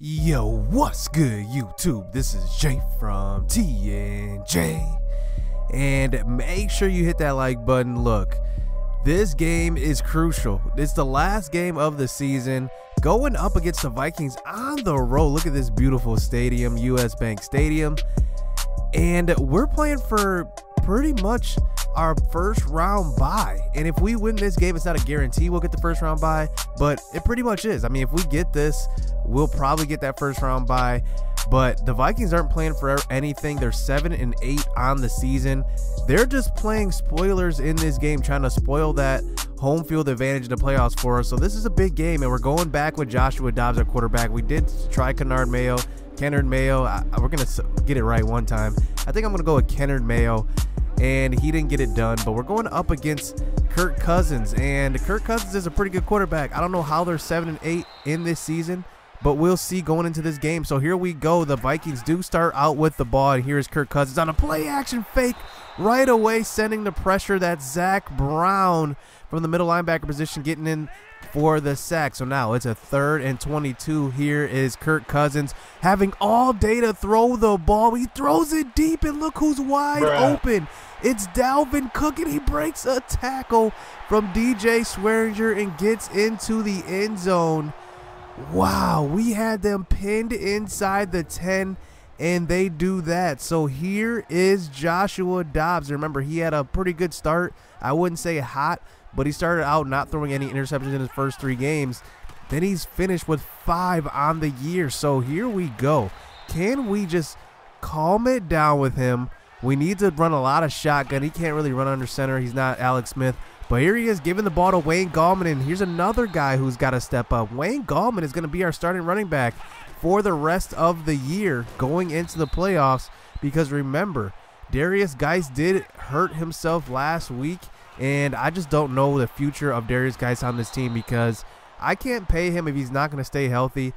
Yo, what's good, YouTube? This is Jay from TNJ, and make sure you hit that like button. Look, this game is crucial. It's the last game of the season, going up against the Vikings on the road. Look at this beautiful stadium, US Bank Stadium, and we're playing for pretty much our first round bye. And if we win this game, it's not a guarantee we'll get the first round bye, but it pretty much is. I mean, if we get this, we'll probably get that first round bye. But the Vikings aren't playing for anything. They're 7-8 on the season. They're just playing spoilers in this game, trying to spoil that home field advantage in the playoffs for us. So this is a big game, and we're going back with Joshua Dobbs at quarterback. We did try Kennard Mayo. We're gonna get it right one time. I think I'm gonna go with Kennard Mayo, and he didn't get it done. But we're going up against Kirk Cousins, and Kirk Cousins is a pretty good quarterback. I don't know how they're 7-8 in this season, but we'll see going into this game. So here we go. The Vikings do start out with the ball, and here's Kirk Cousins on a play action fake right away, sending the pressure. That's Zach Brown from the middle linebacker position getting in for the sack. So now it's a 3rd and 22. Here is Kirk Cousins having all day to throw the ball. He throws it deep, and look who's wide open. It's Dalvin Cook, and he breaks a tackle from DJ Swearinger and gets into the end zone. Wow, we had them pinned inside the 10, and they do that. So here is Joshua Dobbs. Remember, he had a pretty good start. I wouldn't say hot, but he started out not throwing any interceptions in his first 3 games. Then he's finished with 5 on the year. So here we go. Can we just calm it down with him? We need to run a lot of shotgun. He can't really run under center. He's not Alex Smith. But here he is giving the ball to Wayne Gallman, and here's another guy who's got to step up. Wayne Gallman is going to be our starting running back for the rest of the year going into the playoffs, because remember, Darius Geis did hurt himself last week, and I just don't know the future of Darius Geis on this team, because I can't pay him if he's not going to stay healthy.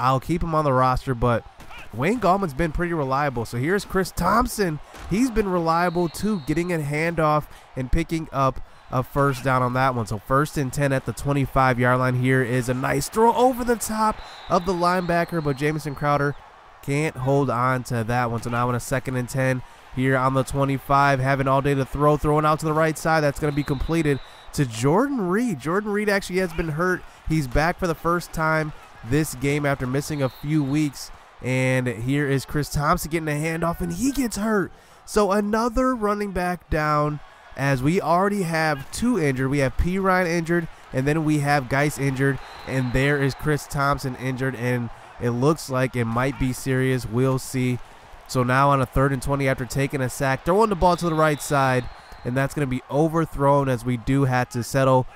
I'll keep him on the roster, but Wayne Gallman's been pretty reliable. So here's Chris Thompson. He's been reliable too, getting a handoff and picking up a first down on that one. So 1st and 10 at the 25-yard line. Here is a nice throw over the top of the linebacker, but Jamison Crowder can't hold on to that one. So now on a 2nd and 10 here on the 25, having all day to throw, throwing out to the right side. That's going to be completed to Jordan Reed. Jordan Reed actually has been hurt. He's back for the first time this game after missing a few weeks. And here is Chris Thompson getting a handoff, and he gets hurt. So another running back down, as we already have 2 injured. We have P. Ryan injured, and then we have Geis injured, and there is Chris Thompson injured, and it looks like it might be serious. We'll see. So now on a 3rd and 20 after taking a sack, throwing the ball to the right side, and that's going to be overthrown, as we do have to settle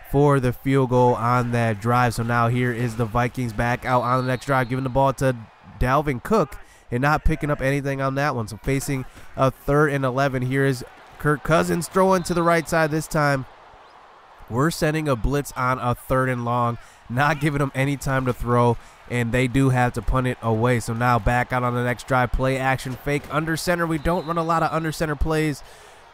for the field goal on that drive. So now here is the Vikings back out on the next drive, giving the ball to Dalvin Cook and not picking up anything on that one. So facing a 3rd and 11, here is Kirk Cousins throwing to the right side this time. We're sending a blitz on a 3rd and long, not giving them any time to throw, and they do have to punt it away. So now back out on the next drive, play action fake under center. We don't run a lot of under center plays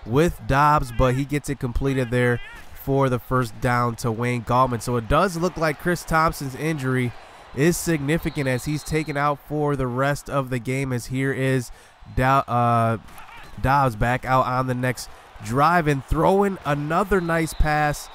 with Dobbs, but he gets it completed there for the first down to Wayne Gallman. So it does look like Chris Thompson's injury is significant, as he's taken out for the rest of the game, as here is Dobbs back out on the next drive and throwing another nice pass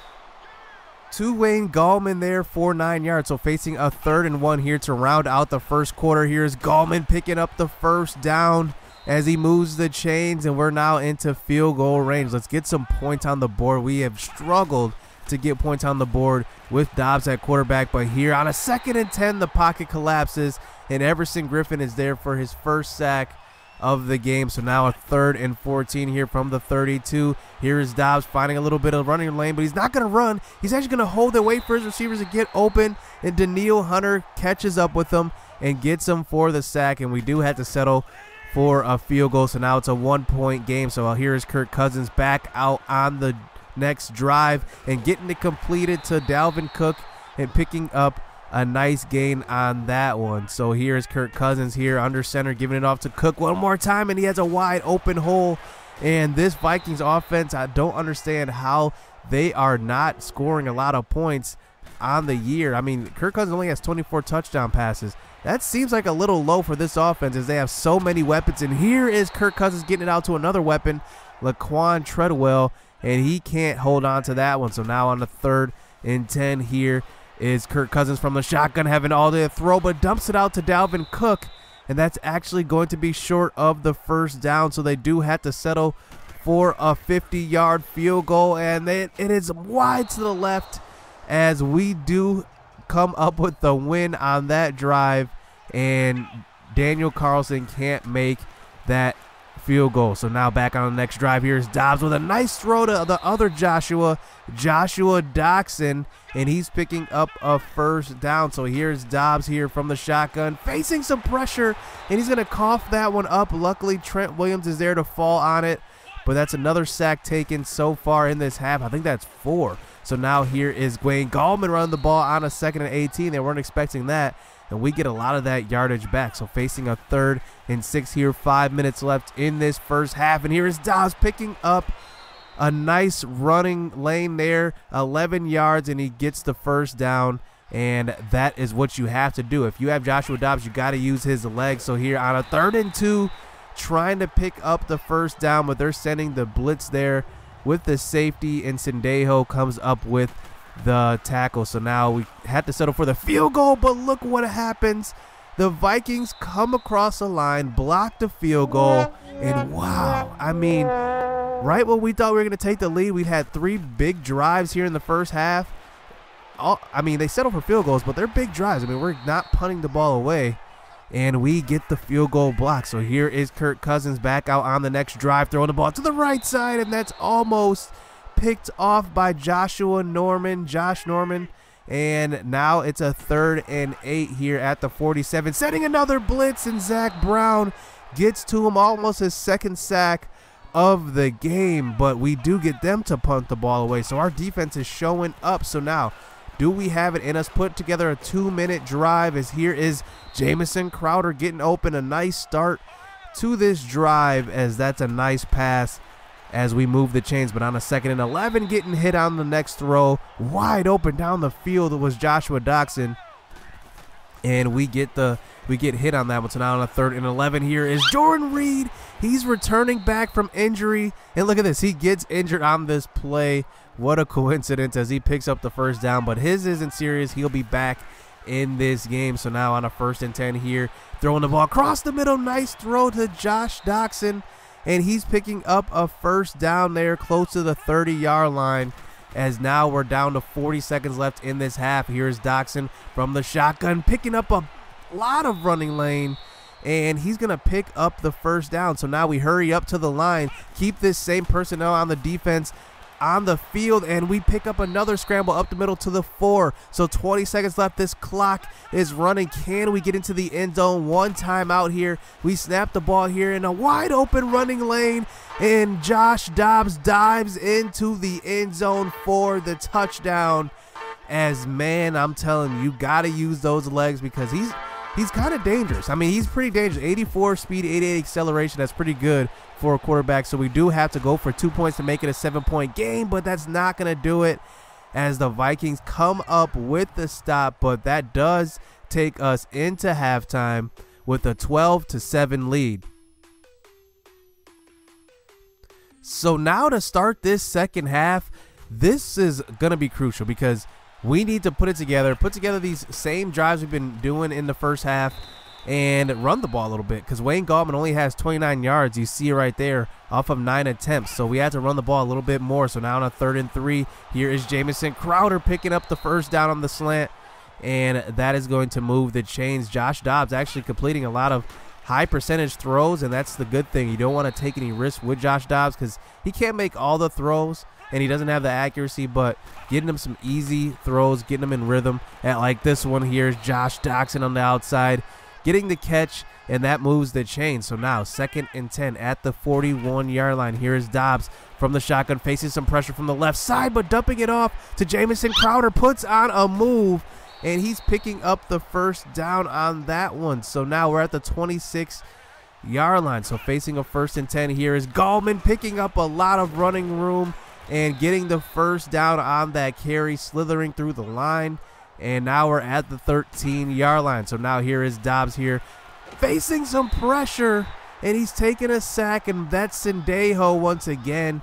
to Wayne Gallman there for 9 yards. So facing a 3rd and 1 here to round out the first quarter. Here's Gallman picking up the first down as he moves the chains, and we're now into field goal range. Let's get some points on the board. We have struggled to get points on the board with Dobbs at quarterback, but here on a 2nd and 10, the pocket collapses, and Everson Griffin is there for his first sack of the game. So now a 3rd and 14 here from the 32. Here is Dobbs finding a little bit of running lane, but he's not going to run. He's actually going to hold it, wait for his receivers to get open, and Daniil Hunter catches up with him and gets him for the sack, and we do have to settle for a field goal. So now it's a 1-point game. So here is Kirk Cousins back out on the next drive and getting it completed to Dalvin Cook and picking up a nice gain on that one. So here's Kirk Cousins here under center, giving it off to Cook one more time, and he has a wide open hole. And this Vikings offense, I don't understand how they are not scoring a lot of points on the year. I mean, Kirk Cousins only has 24 touchdown passes. That seems like a little low for this offense as they have so many weapons. And here is Kirk Cousins getting it out to another weapon, Laquan Treadwell, and he can't hold on to that one. So now on the 3rd and 10 here is Kirk Cousins from the shotgun, having all the throw, but dumps it out to Dalvin Cook. And that's actually going to be short of the first down. So they do have to settle for a 50-yard field goal. And it is wide to the left as we do come up with the win on that drive. And Daniel Carlson can't make that field goal. So now back on the next drive, here's Dobbs with a nice throw to the other Joshua Doxson, and he's picking up a first down. So here's Dobbs here from the shotgun, facing some pressure, and he's going to cough that one up. Luckily, Trent Williams is there to fall on it, but that's another sack taken so far in this half. I think that's 4. So now here is Wayne Gallman running the ball on a 2nd and 18. They weren't expecting that, and we get a lot of that yardage back. So facing a 3rd and 6 here, 5 minutes left in this first half. And here is Dobbs picking up a nice running lane there, 11 yards, and he gets the first down. And that is what you have to do. If you have Joshua Dobbs, you got to use his legs. So here on a 3rd and 2, trying to pick up the first down, but they're sending the blitz there with the safety, and Sendejo comes up with the tackle. So now we had to settle for the field goal, but look what happens. The Vikings come across the line, block the field goal, and wow, I mean, right when we thought we were going to take the lead, we had 3 big drives here in the first half. I mean, they settled for field goals, but they're big drives. I mean, we're not punting the ball away, and we get the field goal block. So here is Kirk Cousins back out on the next drive, throwing the ball to the right side, and that's almost picked off by Josh Norman. And now it's a 3rd and 8 here at the 47, setting another blitz, and Zach Brown gets to him, almost his 2nd sack of the game, but we do get them to punt the ball away. So our defense is showing up. So now, do we have it in us? Put together a 2-minute drive, as here is Jamison Crowder getting open. A nice start to this drive, as that's a nice pass as we move the chains. But on a 2nd and 11, getting hit on the next throw, wide open down the field, it was Joshua Doxson, and we get hit on that one. So now on a 3rd and 11, here is Jordan Reed. He's returning back from injury, and look at this, he gets injured on this play. What a coincidence, as he picks up the first down, but his isn't serious. He'll be back in this game. So now on a 1st and 10 here, throwing the ball across the middle, nice throw to Josh Doxson, and he's picking up a first down there close to the 30-yard line, as now we're down to 40 seconds left in this half. Here's Doxson from the shotgun, picking up a lot of running lane, and he's going to pick up the first down. So now we hurry up to the line, keep this same personnel on the defense on the field, and we pick up another scramble up the middle to the 4. So 20 seconds left. This clock is running. Can we get into the end zone? One timeout here. We snap the ball here in a wide open running lane, and Josh Dobbs dives into the end zone for the touchdown. As, man, I'm telling you, got to use those legs, because he's kind of dangerous. I mean, he's pretty dangerous. 84 speed, 88 acceleration. That's pretty good for a quarterback. So we do have to go for 2 points to make it a 7-point game, but that's not going to do it, as the Vikings come up with the stop. But that does take us into halftime with a 12-7 lead. So now to start this second half, this is going to be crucial, because we need to put together these same drives we've been doing in the first half, and run the ball a little bit, because Wayne Gallman only has 29 yards. You see it right there off of 9 attempts. So we had to run the ball a little bit more. So now on a 3rd and 3, here is Jamison Crowder picking up the first down on the slant, and that is going to move the chains. Josh Dobbs actually completing a lot of high percentage throws, and that's the good thing. You don't want to take any risks with Josh Dobbs, because he can't make all the throws, and he doesn't have the accuracy, but getting him some easy throws, getting him in rhythm, at like this one here is Josh Doxson on the outside, getting the catch, and that moves the chain. So now 2nd and 10 at the 41-yard line. Here is Dobbs from the shotgun, facing some pressure from the left side, but dumping it off to Jamison Crowder, puts on a move, and he's picking up the first down on that one. So now we're at the 26-yard line. So facing a 1st and 10 here is Gallman, picking up a lot of running room and getting the first down on that carry, slithering through the line. And now we're at the 13-yard line. So now here is Dobbs here facing some pressure, and he's taking a sack, and that's Sendejo once again.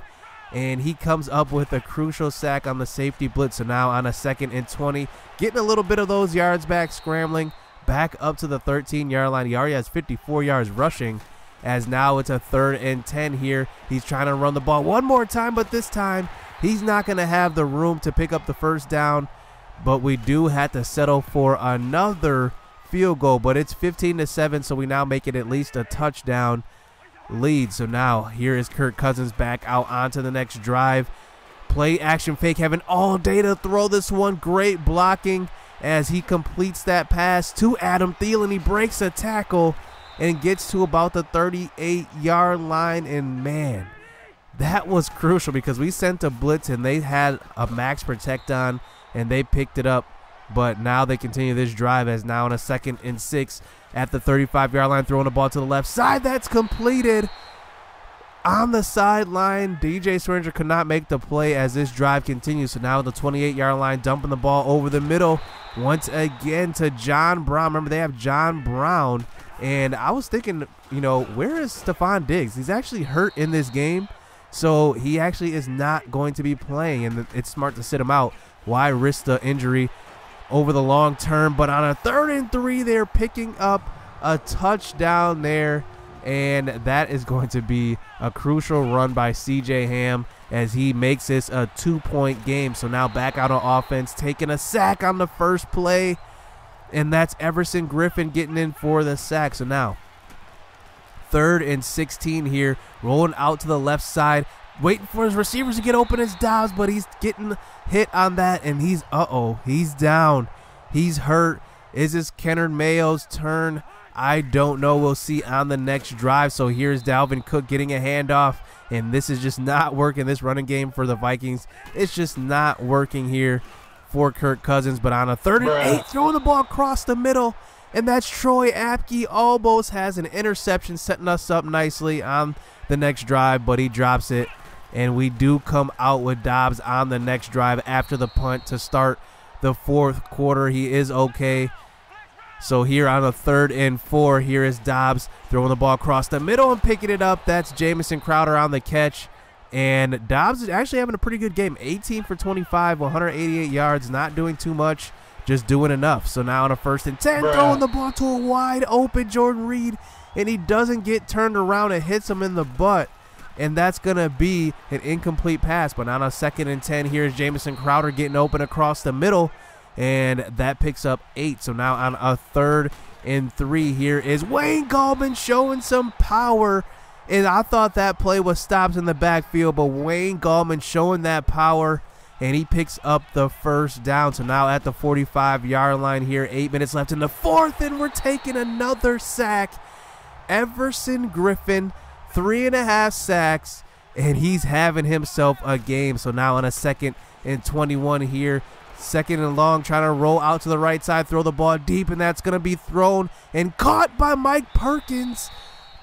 And he comes up with a crucial sack on the safety blitz. So now on a 2nd and 20, getting a little bit of those yards back, scrambling back up to the 13-yard line. He already has 54 yards rushing, as now it's a 3rd and 10 here. He's trying to run the ball one more time, but this time he's not going to have the room to pick up the first down. But we do have to settle for another field goal, but it's 15-7, so we now make it at least a touchdown lead. So now here is Kirk Cousins back out onto the next drive. Play action fake, having all day to throw this one. Great blocking as he completes that pass to Adam Thielen. He breaks a tackle and gets to about the 38-yard line, and man, that was crucial because we sent a blitz and they had a max protect on and they picked it up. But now they continue this drive, as now on a 2nd and 6 at the 35-yard line, throwing the ball to the left side. That's completed on the sideline. DJ Swearinger could not make the play as this drive continues. So now the 28-yard line, dumping the ball over the middle once again to John Brown. Remember, they have John Brown. And I was thinking, you know, where is Stephon Diggs? He's actually hurt in this game, so he actually is not going to be playing, and it's smart to sit him out. Why risk the injury over the long term? But on a 3rd and 3, they're picking up a touchdown there, and that is going to be a crucial run by CJ Ham as he makes this a 2-point game. So now back out on offense, taking a sack on the first play, and that's Everson Griffin getting in for the sack. So now 3rd and 16 here, rolling out to the left side, waiting for his receivers to get open as Dobbs, but he's getting hit on that, and he's he's down. He's hurt. Is this Kennard Mayo's turn? I don't know. We'll see on the next drive. So here's Dalvin Cook getting a handoff, and this is just not working. This running game for the Vikings, it's just not working here for Kirk Cousins. But on a 3rd and 8, throwing the ball across the middle, and that's Troy Apke. Almost has an interception, setting us up nicely on the next drive, but he drops it. And we do come out with Dobbs on the next drive after the punt to start the 4th quarter. He is okay. So here on a 3rd and 4, here is Dobbs throwing the ball across the middle and picking it up. That's Jamison Crowder on the catch. And Dobbs is actually having a pretty good game. 18 for 25, 188 yards, not doing too much, just doing enough. So now on a 1st and 10, throwing the ball to a wide open Jordan Reed, and he doesn't get turned around and hits him in the butt. And that's going to be an incomplete pass. But on a 2nd and 10, here's Jamison Crowder getting open across the middle, and that picks up 8. So now on a 3rd and 3, here is Wayne Gallman showing some power. And I thought that play was stopped in the backfield, but Wayne Gallman showing that power, and he picks up the first down. So now at the 45-yard line here, 8 minutes left in the 4th, and we're taking another sack. Everson Griffin, 3.5 sacks, and he's having himself a game. So now on a 2nd and 21 here, 2nd and long, trying to roll out to the right side, throw the ball deep, and that's going to be thrown and caught by Mike Perkins.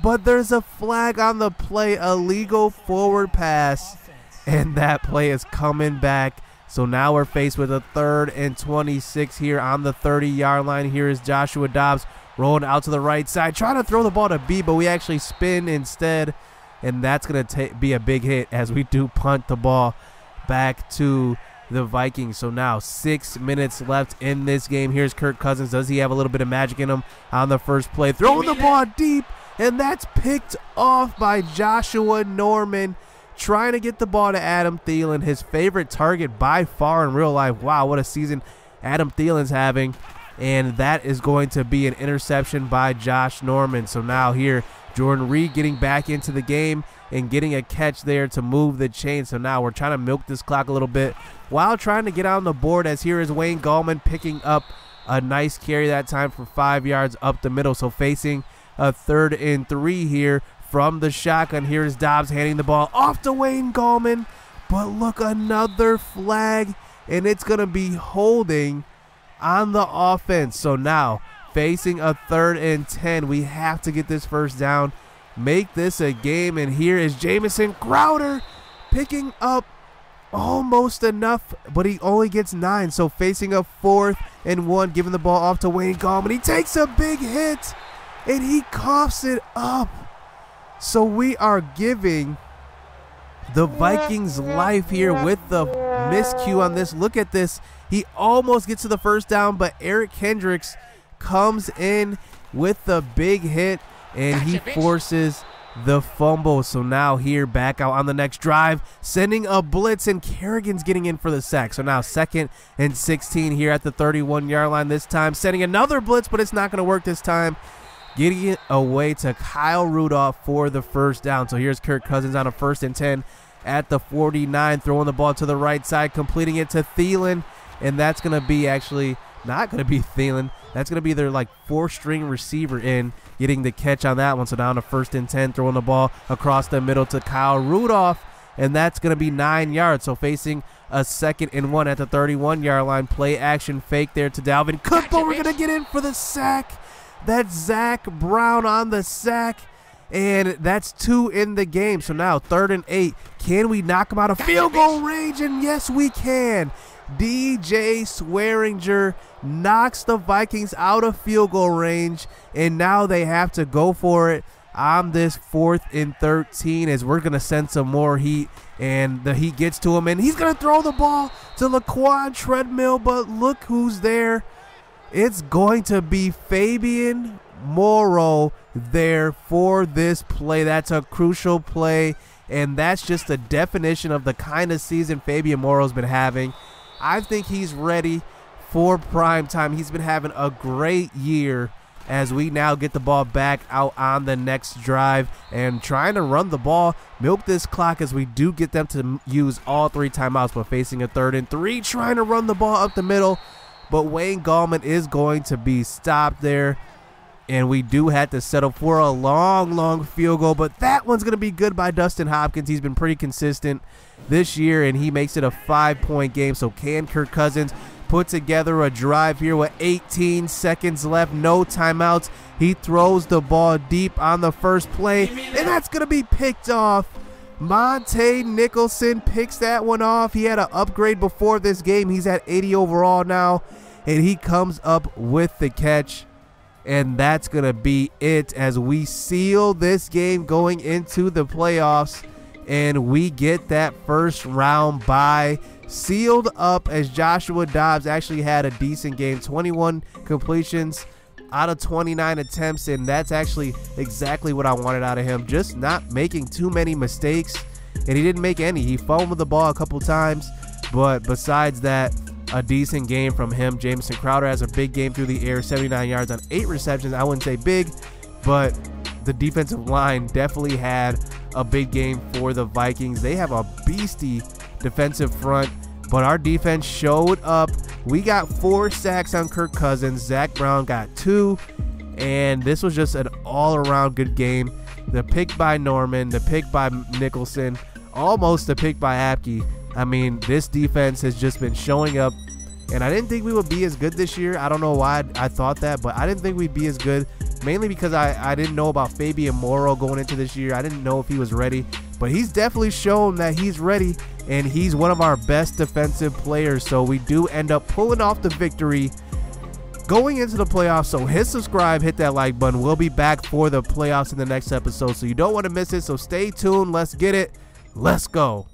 But there's a flag on the play, illegal forward pass, and that play is coming back. So now we're faced with a 3rd and 26 here on the 30-yard line. Here is Joshua Dobbs rolling out to the right side, trying to throw the ball to B, but we actually spin instead, and that's going to be a big hit as we do punt the ball back to the Vikings. So now 6 minutes left in this game. Here's Kirk Cousins. Does he have a little bit of magic in him on the first play? Throwing the ball deep, and that's picked off by Joshua Norman, trying to get the ball to Adam Thielen, his favorite target by far in real life. Wow, what a season Adam Thielen's having. And that is going to be an interception by Josh Norman. So now here, Jordan Reed getting back into the game and getting a catch there to move the chain. So now we're trying to milk this clock a little bit while trying to get on the board, as here is Wayne Gallman picking up a nice carry that time for 5 yards up the middle. So facing a 3rd and 3 here from the shotgun. Here is Dobbs handing the ball off to Wayne Gallman. But look, another flag, and it's going to be holding on the offense. So now facing a 3rd and 10, we have to get this first down, make this a game. And here is Jamison Crowder picking up almost enough, but he only gets 9. So facing a 4th and 1, giving the ball off to Wayne Gallman. He takes a big hit, and he coughs it up. So we are giving the Vikings life here with the miscue on this. Look at this. He almost gets to the first down, but Eric Kendricks comes in with the big hit, and he forces the fumble. So now here back out on the next drive, sending a blitz, and Kerrigan's getting in for the sack. So now 2nd and 16 here at the 31-yard line this time, sending another blitz, but it's not going to work this time. Getting it away to Kyle Rudolph for the first down. So here's Kirk Cousins on a 1st and 10 at the 49, throwing the ball to the right side, completing it to Thielen, and that's going to be actually not going to be Thielen. That's going to be their like 4th-string receiver in, getting the catch on that one. So down to 1st and 10, throwing the ball across the middle to Kyle Rudolph, and that's going to be 9 yards. So facing a 2nd and 1 at the 31-yard line, play action fake there to Dalvin Cook, but we're going to get in for the sack. That's Zach Brown on the sack, and that's 2 in the game. So now 3rd and 8. Can we knock him out of field goal range? And yes, we can. DJ Swearinger knocks the Vikings out of field goal range, and now they have to go for it on this 4th and 13 as we're going to send some more heat, and the heat gets to him, and he's going to throw the ball to Laquan Treadmill, but look who's there. It's going to be Fabian Moreau there for this play. That's a crucial play, and that's just the definition of the kind of season Fabian Moreau's been having. I think he's ready for prime time. He's been having a great year as we now get the ball back out on the next drive and trying to run the ball, milk this clock as we do get them to use all 3 timeouts, but facing a 3rd and 3, trying to run the ball up the middle, but Wayne Gallman is going to be stopped there, and we do have to settle for a long field goal, but that one's going to be good by Dustin Hopkins. He's been pretty consistent this year, and he makes it a 5-point game. So can Kirk Cousins put together a drive here with 18 seconds left, no timeouts? He throws the ball deep on the first play, and that's going to be picked off. Monte Nicholson picks that one off. He had an upgrade before this game. He's at 80 overall now, and he comes up with the catch. And that's going to be it as we seal this game going into the playoffs. And we get that 1st round bye sealed up as Joshua Dobbs actually had a decent game. 21 completions out of 29 attempts. And that's actually exactly what I wanted out of him. Just not making too many mistakes. And he didn't make any. He fumbled the ball a couple times. But besides that, a decent game from him. Jamison Crowder has a big game through the air, 79 yards on 8 receptions. I wouldn't say big, but the defensive line definitely had a big game for the Vikings. They have a beastie defensive front, but our defense showed up. We got 4 sacks on Kirk Cousins. Zach Brown got 2, and this was just an all-around good game. The pick by Norman, the pick by Nicholson, almost the pick by Apke. I mean, this defense has just been showing up, and I didn't think we would be as good this year. I don't know why I thought that, but I didn't think we'd be as good, mainly because I didn't know about Fabian Moreau going into this year. I didn't know if he was ready, but he's definitely shown that he's ready, and he's one of our best defensive players, so we do end up pulling off the victory going into the playoffs. So hit subscribe, hit that like button. We'll be back for the playoffs in the next episode, so you don't want to miss it, so stay tuned. Let's get it. Let's go.